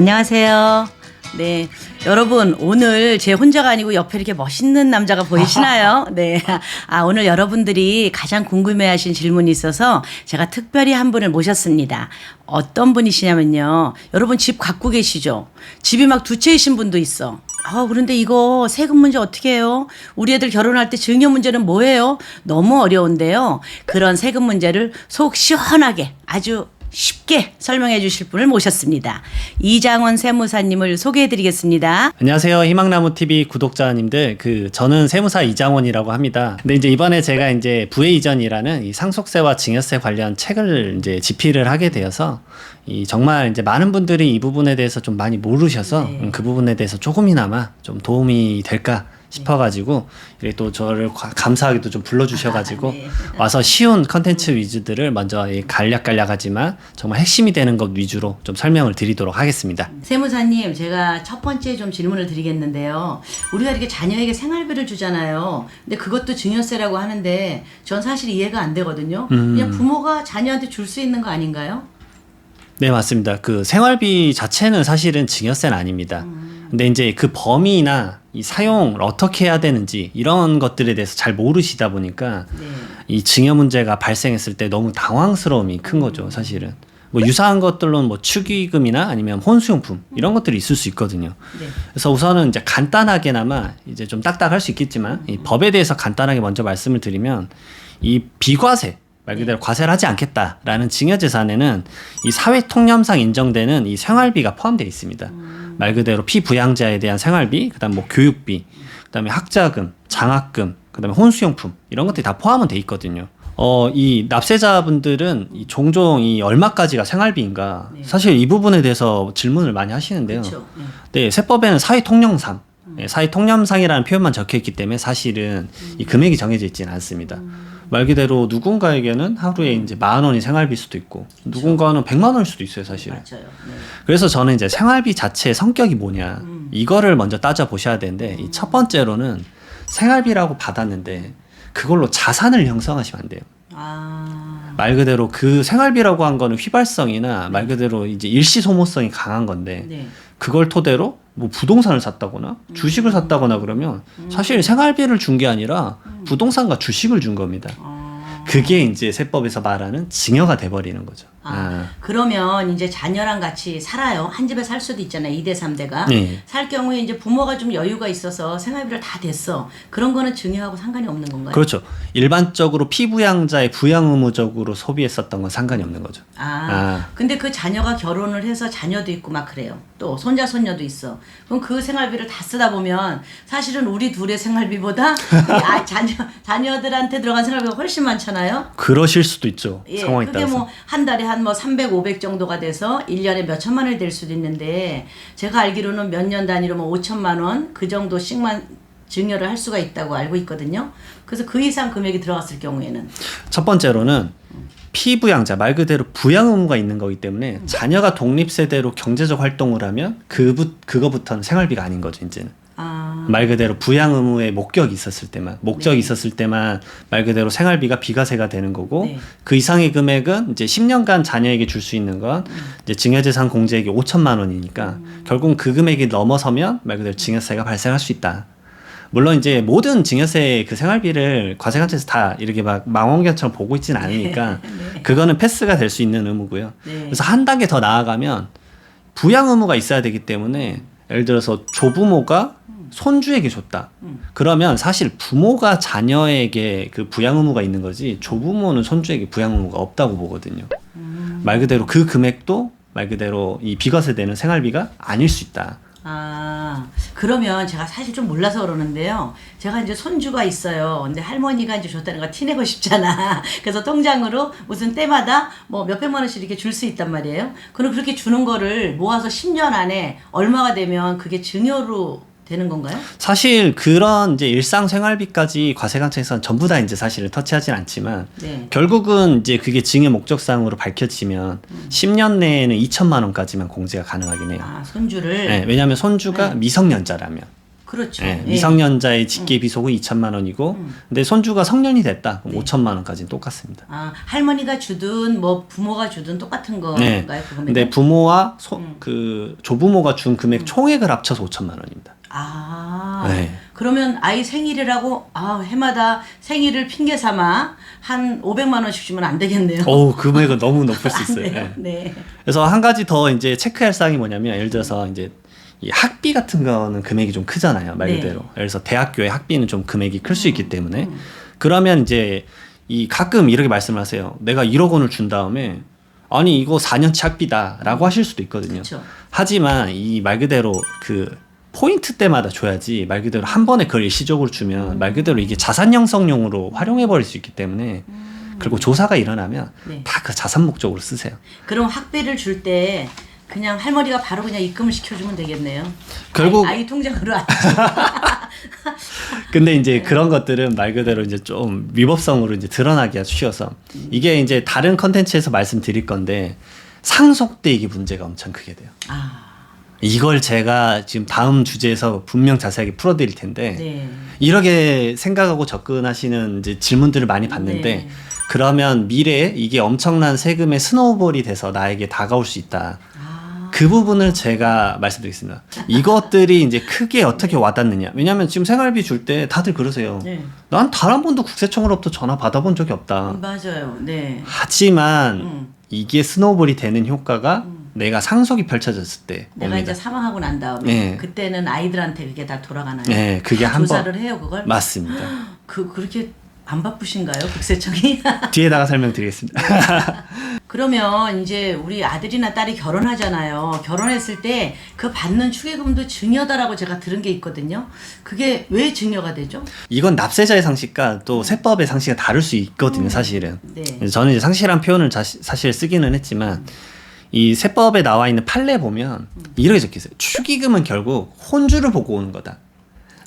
안녕하세요. 네. 여러분, 오늘 제 혼자가 아니고 옆에 이렇게 멋있는 남자가 보이시나요? 네. 오늘 여러분들이 가장 궁금해 하신 질문이 있어서 제가 특별히 한 분을 모셨습니다. 어떤 분이시냐면요. 여러분 집 갖고 계시죠? 집이 막 두 채이신 분도 있어. 그런데 이거 세금 문제 어떻게 해요? 우리 애들 결혼할 때 증여 문제는 뭐예요? 너무 어려운데요. 그런 세금 문제를 속 시원하게 아주 쉽게 설명해 주실 분을 모셨습니다. 이장원 세무사님을 소개해 드리겠습니다. 안녕하세요. 희망나무TV 구독자님들. 저는 세무사 이장원이라고 합니다. 근데 이제 이번에 제가 이제 부의 이전이라는 이 상속세와 증여세 관련 책을 이제 집필을 하게 되어서 정말 이제 많은 분들이 이 부분에 대해서 좀 많이 모르셔서 네. 그 부분에 대해서 조금이나마 좀 도움이 될까 싶어가지고 이렇게 또 저를 감사하게도 좀 불러주셔가지고 네. 와서 쉬운 컨텐츠 위주들을 먼저 간략간략하지만 정말 핵심이 되는 것 위주로 좀 설명을 드리도록 하겠습니다. 세무사님, 제가 첫 번째 좀 질문을 드리겠는데요. 우리가 이렇게 자녀에게 생활비를 주잖아요. 근데 그것도 증여세라고 하는데 전 사실 이해가 안 되거든요. 그냥 부모가 자녀한테 줄 수 있는 거 아닌가요? 네, 맞습니다. 생활비 자체는 사실은 증여세는 아닙니다. 근데 이제 그 범위나 이 사용을 어떻게 해야 되는지 이런 것들에 대해서 잘 모르시다 보니까 네. 이 증여 문제가 발생했을 때 너무 당황스러움이 큰 거죠, 사실은. 뭐 유사한 것들로는 뭐 축의금이나 아니면 혼수용품 이런 것들이 있을 수 있거든요. 네. 그래서 우선은 이제 간단하게나마 이제 좀 딱딱할 수 있겠지만 이 법에 대해서 간단하게 먼저 말씀을 드리면 이 비과세 말 그대로 과세를 하지 않겠다라는 증여재산에는 이 사회통념상 인정되는 이 생활비가 포함되어 있습니다. 말 그대로 피부양자에 대한 생활비, 그다음 뭐 교육비, 그다음에 학자금, 장학금, 그다음에 혼수용품 이런 것들이 다 포함은 돼 있거든요. 이 납세자분들은 종종 이 얼마까지가 생활비인가 네. 사실 이 부분에 대해서 질문을 많이 하시는데요. 그렇죠. 네. 네, 세법에는 사회통념상, 사회통념상이라는 표현만 적혀 있기 때문에 사실은 이 금액이 정해져 있지는 않습니다. 말 그대로 누군가에게는 하루에 이제 10,000원이 생활비일 수도 있고 누군가는 100만 원일 수도 있어요, 사실은. 맞아요. 네. 그래서 저는 이제 생활비 자체의 성격이 뭐냐 이거를 먼저 따져 보셔야 되는데 이 첫 번째로는 생활비라고 받았는데 그걸로 자산을 형성하시면 안 돼요. 말 그대로 그 생활비라고 한 거는 휘발성이나 말 그대로 이제 일시 소모성이 강한 건데 네. 그걸 토대로 뭐 부동산을 샀다거나 주식을 샀다거나 그러면 사실 생활비를 준 게 아니라 부동산과 주식을 준 겁니다. 그게 이제 세법에서 말하는 증여가 돼버리는 거죠. 그러면 이제 자녀랑 같이 살아요. 한 집에 살 수도 있잖아요. 2대, 3대가. 네. 살 경우에 이제 부모가 좀 여유가 있어서 생활비를 다 댔어. 그런 거는 증여하고 상관이 없는 건가요? 그렇죠. 일반적으로 피부양자의 부양 의무적으로 소비했었던 건 상관이 없는 거죠. 근데 그 자녀가 결혼을 해서 자녀도 있고 막 그래요. 또 손자, 손녀도 있어. 그럼 그 생활비를 다 쓰다 보면 사실은 우리 둘의 생활비보다 자녀들한테 들어간 생활비가 훨씬 많잖아요. 그러실 수도 있죠. 예, 상황에 그게 따라서. 뭐 한 달에 한 뭐 300, 500 정도가 돼서 1년에 몇 천만 원이 될 수도 있는데 제가 알기로는 몇 년 단위로 뭐 5천만 원 그 정도씩만 증여를 할 수가 있다고 알고 있거든요. 그래서 그 이상 금액이 들어갔을 경우에는 첫 번째로는 피부양자 말 그대로 부양 의무가 있는 거기 때문에 자녀가 독립세대로 경제적 활동을 하면 그거부터는 생활비가 아닌 거죠, 이제는. 말 그대로 부양 의무의 목적이 있었을 때만 말 그대로 생활비가 비과세가 되는 거고 네. 그 이상의 금액은 이제 10년간 자녀에게 줄 수 있는 건 이제 증여재산 공제액이 5천만 원이니까 결국 그 금액이 넘어서면 말 그대로 증여세가 발생할 수 있다. 물론 이제 모든 증여세 그 생활비를 과세관청에서 다 이렇게 막 망원경처럼 보고 있지는 않으니까 네. 그거는 패스가 될 수 있는 의무고요. 네. 그래서 한 단계 더 나아가면 부양 의무가 있어야 되기 때문에 예를 들어서 조부모가 손주에게 줬다. 그러면 사실 부모가 자녀에게 그 부양 의무가 있는 거지 조부모는 손주에게 부양 의무가 없다고 보거든요. 말 그대로 그 금액도 말 그대로 이 비과세되는 생활비가 아닐 수 있다. 그러면 제가 사실 좀 몰라서 그러는데요. 제가 이제 손주가 있어요. 근데 할머니가 이제 줬다는 거 티내고 싶잖아. 그래서 통장으로 무슨 때마다 뭐 몇백만 원씩 이렇게 줄 수 있단 말이에요. 그럼 그렇게 주는 거를 모아서 10년 안에 얼마가 되면 그게 증여로 되는 건가요? 사실 그런 이제 일상 생활비까지 과세관청에서는 전부 다 이제 사실을 터치하진 않지만 네. 결국은 이제 그게 증여 목적상으로 밝혀지면 10년 내에는 2천만 원까지만 공제가 가능하긴 해요. 손주를. 네, 왜냐하면 손주가 미성년자라면. 그렇죠. 예, 예. 미성년자의 직계 비속은 2천만 원이고, 근데 손주가 성년이 됐다, 그럼 네. 5천만 원까지는 똑같습니다. 아, 할머니가 주든 뭐 부모가 주든 똑같은 네. 건가요? 그 금액은? 근데 부모와 그 조부모가 준 금액 총액을 합쳐서 5천만 원입니다. 아, 네. 그러면 아이 생일이라고 해마다 생일을 핑계 삼아 한 500만 원씩 주면 안 되겠네요. 어우, 금액은 너무 높을 수 안 있어요. 돼요? 예. 네. 그래서 한 가지 더 이제 체크할 사항이 뭐냐면, 예를 들어서 이제 이 학비 같은 거는 금액이 좀 크잖아요, 말 네. 그대로. 그래서 대학교의 학비는 좀 금액이 클 수 있기 때문에, 그러면 이제 이 가끔 이렇게 말씀을 하세요. 내가 1억 원을 준 다음에 아니 이거 4년치 학비다라고 하실 수도 있거든요. 그쵸. 하지만 이 말 그대로 그 포인트 때마다 줘야지, 말 그대로 한 번에 그걸 일시적으로 주면 말 그대로 이게 자산 형성용으로 활용해 버릴 수 있기 때문에, 그리고 조사가 일어나면 네. 다 그 자산 목적으로 쓰세요. 그럼 학비를 줄 때 그냥 할머니가 바로 그냥 입금을 시켜주면 되겠네요. 결국 아이 통장으로 안 근데 이제 그런 것들은 말 그대로 이제 좀 위법성으로 이제 드러나기가 쉬워서, 이게 이제 다른 컨텐츠에서 말씀드릴 건데, 상속 때 이게 문제가 엄청 크게 돼요. 아, 이걸 제가 지금 다음 주제에서 분명 자세하게 풀어드릴 텐데, 네. 이렇게 생각하고 접근하시는 이제 질문들을 많이 받는데, 네. 그러면 미래에 이게 엄청난 세금의 스노우볼이 돼서 나에게 다가올 수 있다. 그 부분을 제가 말씀드리겠습니다. 이것들이 이제 크게 어떻게 와닿느냐. 왜냐하면 지금 생활비 줄 때 다들 그러세요. 네. 난 단 한 번도 국세청으로부터 전화 받아본 적이 없다. 맞아요. 네. 하지만 이게 스노우볼이 되는 효과가 내가 상속이 펼쳐졌을 때 내가 옵니다. 이제 사망하고 난 다음에 네. 그때는 아이들한테 그게 다 돌아가나요? 네, 그게 다 한 번. 조사를 해요, 그걸? 맞습니다. 그렇게 안 바쁘신가요, 국세청이? 뒤에다가 설명드리겠습니다. 그러면 이제 우리 아들이나 딸이 결혼하잖아요. 결혼했을 때 그 받는 축의금도 증여다라고 제가 들은 게 있거든요. 그게 왜 증여가 되죠? 이건 납세자의 상식과 또 세법의 상식이 다를 수 있거든요, 사실은. 네. 그래서 저는 이제 상식이란 표현을 사실 쓰기는 했지만, 이 세법에 나와 있는 판례 보면 이렇게 적혀 있어요. 축의금은 결국 혼주를 보고 오는 거다.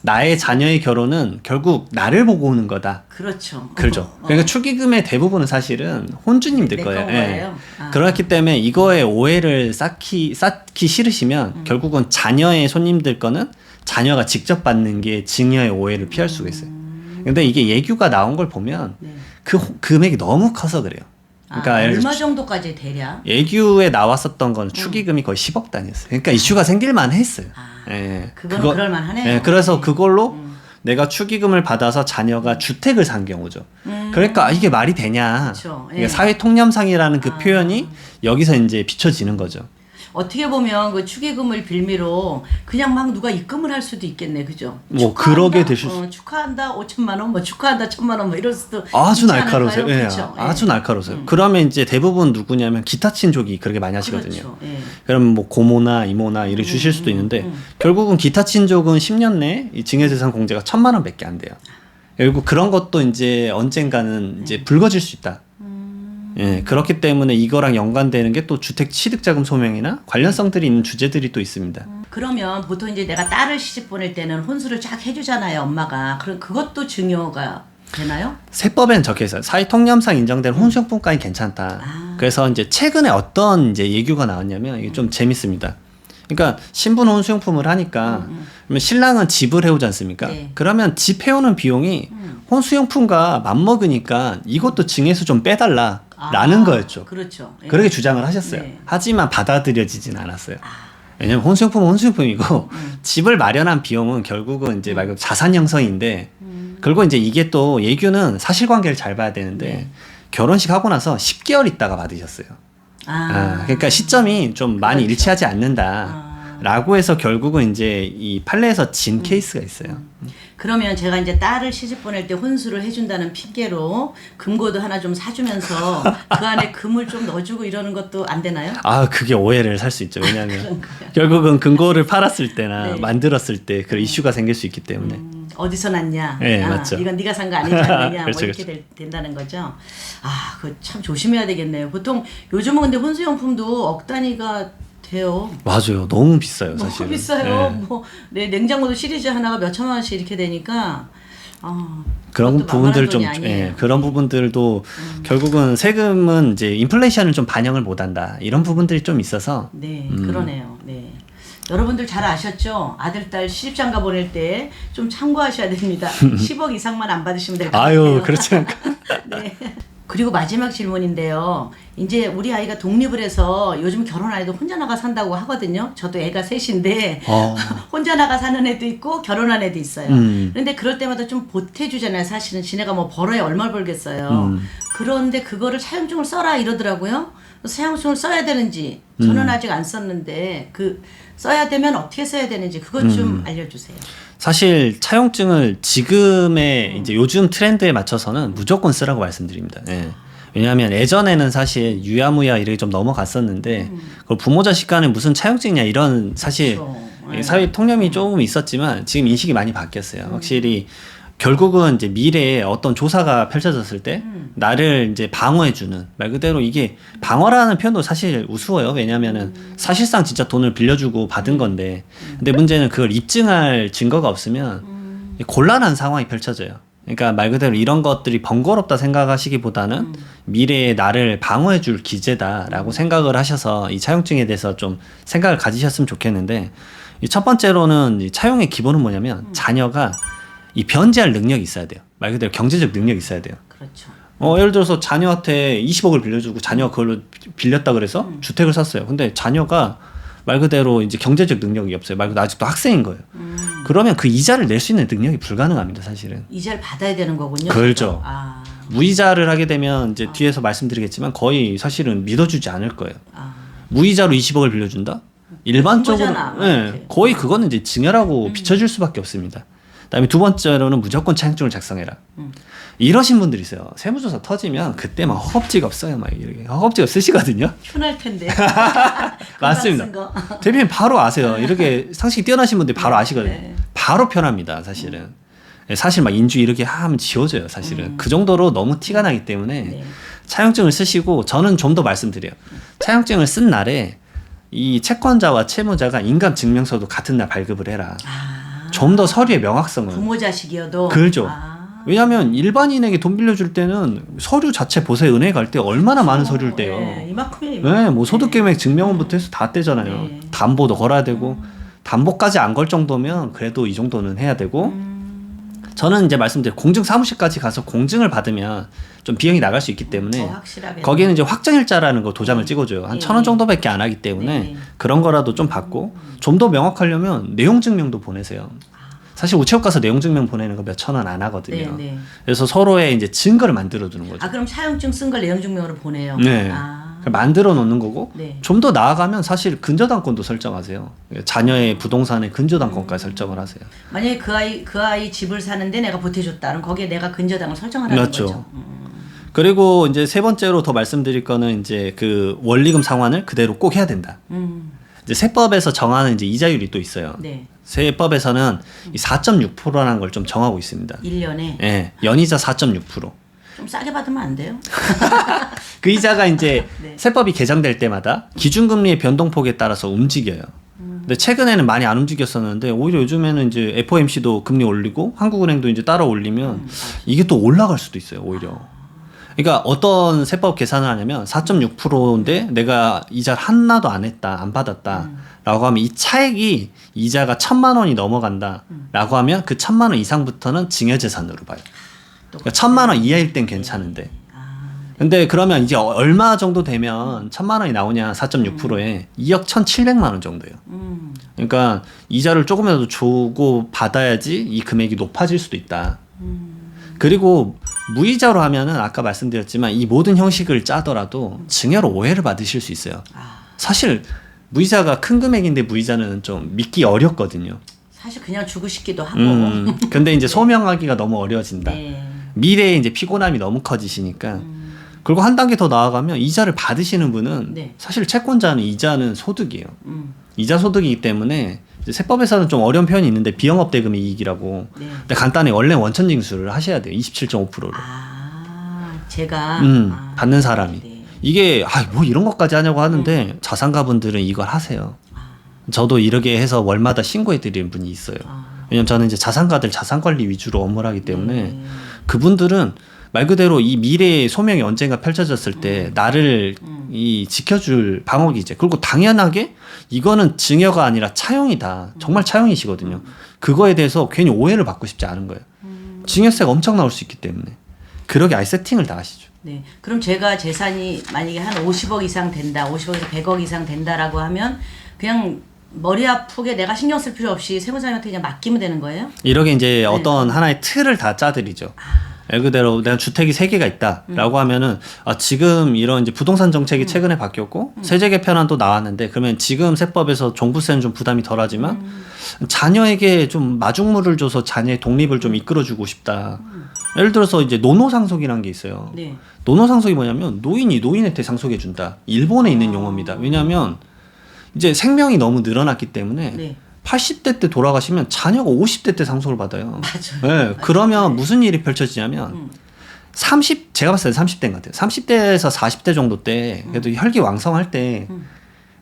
나의 자녀의 결혼은 결국 나를 보고 오는 거다. 그렇죠. 그렇죠. 그러니까 축의금의 대부분은 사실은 혼주님들 내 거예요. 거예요. 아. 그렇기 때문에 이거에 오해를 쌓기 싫으시면 결국은 자녀의 손님들 거는 자녀가 직접 받는 게 증여의 오해를 피할 수가 있어요. 근데 이게 예규가 나온 걸 보면 네. 그 금액이 너무 커서 그래요. 그러니까 예를 들어서 얼마 정도까지 대략? 예규에 나왔었던 건 축의금이 거의 10억 단위였어요. 그러니까 이슈가 생길만 했어요. 예. 그건 그럴만하네요. 예, 그래서 네. 그걸로 내가 축의금을 받아서 자녀가 주택을 산 경우죠. 그러니까 이게 말이 되냐. 그쵸. 예. 그러니까 사회 통념상이라는 그 표현이 여기서 이제 비춰지는 거죠. 어떻게 보면 그 축의금을 빌미로 그냥 막 누가 입금을 할 수도 있겠네, 그죠? 뭐 축하한다, 그러게 되실 수. 축하한다 5천만 원, 뭐 축하한다 1,000만 원, 뭐 이럴 수도 아주 있지 날카로우세요. 않을까요? 예, 그쵸? 아주 날카로우세요. 그러면 이제 대부분 누구냐면 기타 친족이 그렇게 많이 하시거든요. 그렇죠. 예. 그럼 뭐 고모나 이모나 이렇게 주실 수도 있는데, 결국은 기타 친족은 10년 내에 이 증여재산 공제가 1,000만 원밖에 안 돼요. 결국 그런 것도 이제 언젠가는 이제 불거질 수 있다. 예, 그렇기 때문에 이거랑 연관되는 게 또 주택 취득자금 소명이나 관련성들이 있는 주제들이 또 있습니다. 그러면 보통 이제 내가 딸을 시집 보낼 때는 혼수를 쫙 해주잖아요, 엄마가. 그럼 그것도 증여가 되나요? 세법에는 적혀 있어요. 사회 통념상 인정된 혼수용품까지 괜찮다. 그래서 이제 최근에 어떤 이제 예규가 나왔냐면 이게 좀 재밌습니다. 그러니까 신분 혼수용품을 하니까 그러면 신랑은 집을 해오지 않습니까? 네. 그러면 집 해오는 비용이 혼수용품과 맞먹으니까 이것도 증에서 좀 빼달라라는 거였죠. 그렇죠. 예. 그렇게 주장을 하셨어요. 네. 하지만 받아들여지진 않았어요. 왜냐면 혼수용품은 혼수용품이고 집을 마련한 비용은 결국은 이제 말 그대로 자산 형성인데, 결국 이제 이게 또 예규는 사실관계를 잘 봐야 되는데 네. 결혼식 하고 나서 10개월 있다가 받으셨어요. 그러니까 시점이 좀 많이 그렇죠. 일치하지 않는다라고 해서 결국은 이제 이 판례에서 진 케이스가 있어요. 그러면 제가 이제 딸을 시집 보낼 때 혼수를 해준다는 핑계로 금고도 하나 좀 사주면서 그 안에 금을 좀 넣어주고 이러는 것도 안 되나요? 아, 그게 오해를 살 수 있죠. 왜냐하면 결국은 금고를 팔았을 때나 네. 만들었을 때 그 이슈가 생길 수 있기 때문에. 어디서 났냐? 네, 맞죠. 이건 네가 산 거 아니지 않느냐? 그렇죠, 뭐 이렇게 된다는 거죠. 아, 그 참 조심해야 되겠네요. 보통 요즘은 근데 혼수용품도 억 단위가 돼요. 맞아요. 너무 비싸요, 너무 사실은. 비싸요. 네. 뭐 냉장고도 시리즈 하나가 몇 천만 원씩 이렇게 되니까 그런 그것도 부분들 만만한 좀, 돈이 아니에요. 예, 그런 부분들도 결국은 세금은 이제 인플레이션을 좀 반영을 못한다, 이런 부분들이 좀 있어서. 네, 그러네요. 네. 여러분들 잘 아셨죠? 아들, 딸 시집장가 보낼 때 좀 참고하셔야 됩니다. 10억 이상만 안 받으시면 될 것 같아요. 아유, 그렇지 않까. 네. 그리고 마지막 질문인데요. 이제 우리 아이가 독립을 해서 요즘 결혼 안 해도 혼자 나가 산다고 하거든요. 저도 애가 셋인데 혼자 나가 사는 애도 있고 결혼한 애도 있어요. 그런데 그럴 때마다 좀 보태주잖아요. 사실은 지네가 뭐 벌어야 얼마 벌겠어요. 그런데 그거를 차용증을 써라 이러더라고요. 차용증을 써야 되는지 저는 아직 안 썼는데 그 써야 되면 어떻게 써야 되는지 그것 좀 알려주세요. 사실 차용증을 지금의 이제 요즘 트렌드에 맞춰서는 무조건 쓰라고 말씀드립니다. 예. 왜냐하면 예전에는 사실 유야무야 이렇게 좀 넘어갔었는데 그걸 부모 자식 간에 무슨 차용증이냐 이런 사실 그렇죠. 사회 통념이 조금 있었지만 지금 인식이 많이 바뀌었어요. 확실히 결국은 이제 미래에 어떤 조사가 펼쳐졌을 때 나를 이제 방어해주는 말 그대로 이게 방어라는 표현도 사실 우스워요. 왜냐하면은 사실상 진짜 돈을 빌려주고 받은 건데 근데 문제는 그걸 입증할 증거가 없으면 곤란한 상황이 펼쳐져요. 그러니까 말 그대로 이런 것들이 번거롭다 생각하시기보다는 미래에 나를 방어해줄 기제다라고 생각을 하셔서 이 차용증에 대해서 좀 생각을 가지셨으면 좋겠는데 이 첫 번째로는 이 차용의 기본은 뭐냐면 자녀가 이 변제할 능력이 있어야 돼요. 말 그대로 경제적 능력이 있어야 돼요. 그렇죠. 예를 들어서 자녀한테 20억을 빌려주고 자녀가 그걸로 빌렸다 그래서 주택을 샀어요. 근데 자녀가 말 그대로 이제 경제적 능력이 없어요. 말 그대로 아직도 학생인 거예요. 그러면 그 이자를 낼 수 있는 능력이 불가능합니다, 사실은. 이자를 받아야 되는 거군요. 그렇죠. 아. 무이자를 하게 되면 이제 뒤에서 말씀드리겠지만 거의 사실은 믿어주지 않을 거예요. 아. 무이자로 20억을 빌려준다? 일반적으로 거잖아, 예, 거의 그거는 이제 증여라고 비춰질 수밖에 없습니다. 그다음에 두 번째로는 무조건 차용증을 작성해라. 이러신 분들이 있어요. 세무조사 터지면 그때 막 허겁지겁 써요. 막 이렇게 허겁지겁 쓰시거든요. 편할 텐데. 맞습니다. 대표님 바로 아세요. 이렇게 상식이 뛰어나신 분들이 바로 아시거든요. 네. 바로 편합니다. 사실은. 사실 막 인주 이렇게 하면 지워져요. 사실은. 그 정도로 너무 티가 나기 때문에 네. 차용증을 쓰시고 저는 좀 더 말씀드려요. 차용증을 쓴 날에 이 채권자와 채무자가 인감증명서도 같은 날 발급을 해라. 좀 더 서류의 명확성을. 부모 자식이어도. 그렇죠. 아. 왜냐하면 일반인에게 돈 빌려줄 때는 서류 자체 보세요. 은행 갈 때 얼마나 많은 서류를 떼요. 네, 이만큼이에요. 네, 뭐 소득계획 증명원부터 해서 다 떼잖아요. 네. 담보도 걸어야 되고 담보까지 안 걸 정도면 그래도 이 정도는 해야 되고 저는 이제 말씀드린 공증 사무실까지 가서 공증을 받으면 좀 비용이 나갈 수 있기 때문에 확실하게. 거기는 이제 확정일자라는 거 도장을 찍어줘요. 한 네. 1,000원 정도밖에 안 하기 때문에 네. 그런 거라도 좀 받고 좀 더 명확하려면 내용 증명도 보내세요. 사실 우체국 가서 내용 증명 보내는 거 몇 천 원 안 하거든요. 네, 네. 그래서 서로의 이제 증거를 만들어 두는 거죠. 아 그럼 차용증 쓴 걸 내용 증명으로 보내요. 네. 아. 만들어 놓는 거고 네. 좀 더 나아가면 사실 근저당권도 설정하세요. 자녀의 부동산의 근저당권까지 설정을 하세요. 만약에 그 아이 집을 사는데 내가 보태줬다. 그럼 거기에 내가 근저당을 설정하라는 그렇죠. 거죠. 그리고 이제 세 번째로 더 말씀드릴 거는 이제 그 원리금 상환을 그대로 꼭 해야 된다. 이제 세법에서 정하는 이제 이자율이 또 있어요. 네. 세법에서는 이 4.6%라는 걸 좀 정하고 있습니다. 1년에 예, 연이자 4.6%. 좀 싸게 받으면 안 돼요? 그 이자가 이제 네. 세법이 개정될 때마다 기준금리의 변동폭에 따라서 움직여요. 근데 최근에는 많이 안 움직였었는데 오히려 요즘에는 이제 FOMC도 금리 올리고 한국은행도 이제 따라 올리면 이게 또 올라갈 수도 있어요. 오히려. 그러니까 어떤 세법 계산을 하냐면 4.6%인데 내가 이자를 하나도 안 했다, 안 받았다. 라고 하면 이 차액이 이자가 1,000만 원이 넘어간다. 라고 하면 그 1,000만 원 이상부터는 증여재산으로 봐요. 그러니까 1,000만 원 이하일 땐 괜찮은데. 근데 그러면 이제 얼마 정도 되면 1,000만 원이 나오냐 4.6%에 2억 1,700만 원 정도예요. 그러니까 이자를 조금이라도 주고 받아야지 이 금액이 높아질 수도 있다. 그리고 무이자로 하면은 아까 말씀드렸지만 이 모든 형식을 짜더라도 증여로 오해를 받으실 수 있어요. 사실 무이자가 큰 금액인데 무이자는 좀 믿기 어렵거든요. 사실 그냥 주고 싶기도 하고. 근데 이제 소명하기가 너무 어려워진다. 네. 미래에 이제 피곤함이 너무 커지시니까. 그리고 한 단계 더 나아가면 이자를 받으시는 분은 네. 사실 채권자는 이자는 소득이에요. 이자 소득이기 때문에 이제 세법에서는 좀 어려운 표현이 있는데 비영업 대금 이익이라고. 네. 근데 간단히 원래 원천 징수를 하셔야 돼요. 27.5%로. 제가 받는 사람이. 네. 이게 뭐 이런 것까지 하냐고 하는데 자산가분들은 이걸 하세요. 저도 이렇게 해서 월마다 신고해 드리는 분이 있어요. 왜냐면 저는 이제 자산가들 자산관리 위주로 업무를 하기 때문에 그분들은 말 그대로 이 미래의 소명이 언젠가 펼쳐졌을 때 나를 이 지켜줄 방어기제. 그리고 당연하게 이거는 증여가 아니라 차용이다. 정말 차용이시거든요. 그거에 대해서 괜히 오해를 받고 싶지 않은 거예요. 증여세가 엄청 나올 수 있기 때문에. 그러게 아예 세팅을 다 하시죠. 네. 그럼 제가 재산이 만약에 한 50억 이상 된다, 50억에서 100억 이상 된다라고 하면 그냥 머리 아프게 내가 신경 쓸 필요 없이 세무사님한테 그냥 맡기면 되는 거예요? 이렇게 이제 어떤 하나의 틀을 다 짜드리죠. 말 그대로 내가 주택이 3개가 있다라고 하면은 지금 이런 이제 부동산 정책이 최근에 바뀌었고 세제 개편안도 나왔는데 그러면 지금 세법에서 종부세는 좀 부담이 덜하지만 자녀에게 좀 마중물을 줘서 자녀의 독립을 좀 이끌어주고 싶다. 예를 들어서 이제 노노상속이라는 게 있어요. 네. 노노상속이 뭐냐면 노인이 노인한테 상속해준다. 일본에 있는 용어입니다. 왜냐하면 이제 생명이 너무 늘어났기 때문에 네. 80대 때 돌아가시면 자녀가 50대 때 상속을 받아요. 맞아요. 네, 그러면 무슨 일이 펼쳐지냐면 30 제가 봤을 때 30대인 것 같아요. 30대에서 40대 정도 때 그래도 혈기왕성할 때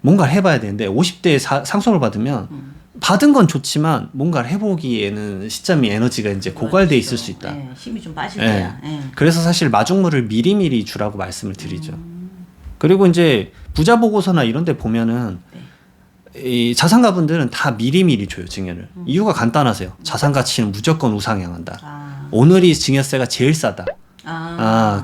뭔가를 해봐야 되는데 50대에 상속을 받으면 받은 건 좋지만 뭔가를 해보기에는 시점이 에너지가 이제 고갈돼 있을 수 있다. 네, 힘이 좀 빠질 네. 거야. 네. 그래서 사실 마중물을 미리미리 주라고 말씀을 드리죠. 그리고 이제 부자 보고서나 이런 데 보면은 이 자산가분들은 다 미리미리 줘요, 증여를. 이유가 간단하세요. 자산 가치는 무조건 우상향한다. 오늘이 증여세가 제일 싸다.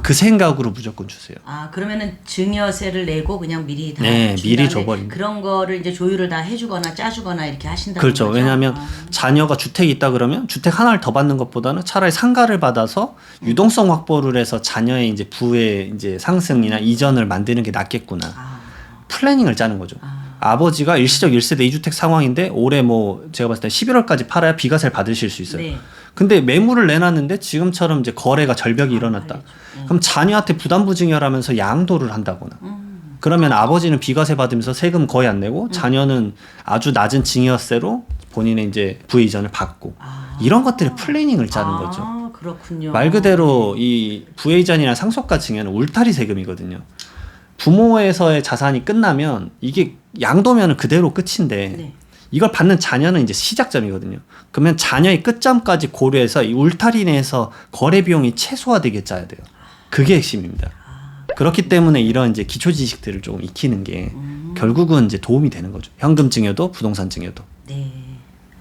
그 생각으로 무조건 주세요. 그러면은 증여세를 내고 그냥 미리 다 네, 준 미리 다음에 줘버립니다. 그런 거를 이제 조율을 다 해주거나 짜주거나 이렇게 하신다는 그렇죠. 거죠? 왜냐하면 자녀가 주택이 있다 그러면 주택 하나를 더 받는 것보다는 차라리 상가를 받아서 유동성 확보를 해서 자녀의 이제 부의 이제 상승이나 이전을 만드는 게 낫겠구나. 플래닝을 짜는 거죠. 아버지가 일시적 1세대 2주택 상황인데 올해 뭐 제가 봤을 때 11월까지 팔아야 비과세를 받으실 수 있어요. 네. 근데 매물을 내놨는데 지금처럼 이제 거래가 절벽이 일어났다. 그럼 자녀한테 부담부 증여하면서 양도를 한다거나. 그러면 아버지는 비과세 받으면서 세금 거의 안 내고 자녀는 아주 낮은 증여세로 본인의 이제 부의 이전을 받고 이런 것들의 플래닝을 짜는 거죠. 그렇군요. 말 그대로 이 부의 이전이나 상속가 증여는 울타리 세금이거든요. 부모에서의 자산이 끝나면 이게 양도면은 그대로 끝인데 네. 이걸 받는 자녀는 이제 시작점이거든요. 그러면 자녀의 끝점까지 고려해서 이 울타리 내에서 거래 비용이 최소화되게 짜야 돼요. 그게 핵심입니다. 그렇기 때문에 이런 이제 기초 지식들을 조금 익히는 게 결국은 이제 도움이 되는 거죠. 현금 증여도 부동산 증여도. 네.